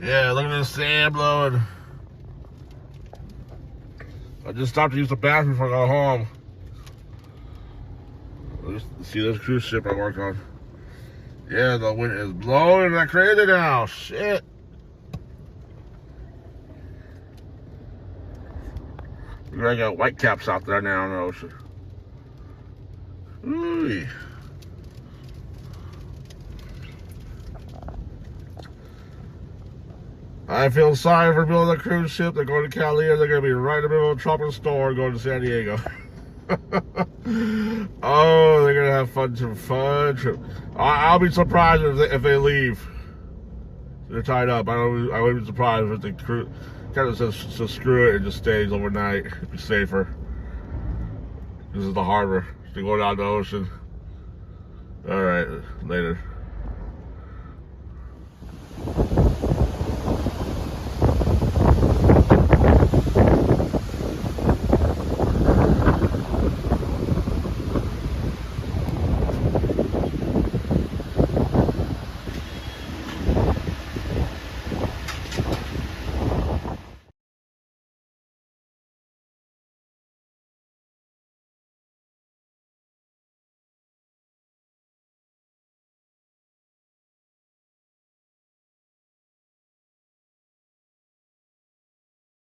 Yeah, look at the sand blowing. I just stopped to use the bathroom before I got home. Let's see this cruise ship I work on. Yeah, the wind is blowing like crazy now. Shit. I got white caps out there now in the ocean. Ooh. I feel sorry for people on the cruise ship. They're going to Cali, and they're going to be right in the middle of a tropical storm going to San Diego. Oh, they're going to have fun trip. I'll be surprised if they leave. They're tied up. I wouldn't be surprised if the crew kind of says screw it and just stays overnight. It'd be safer. This is the harbor. They go down the ocean. All right, later.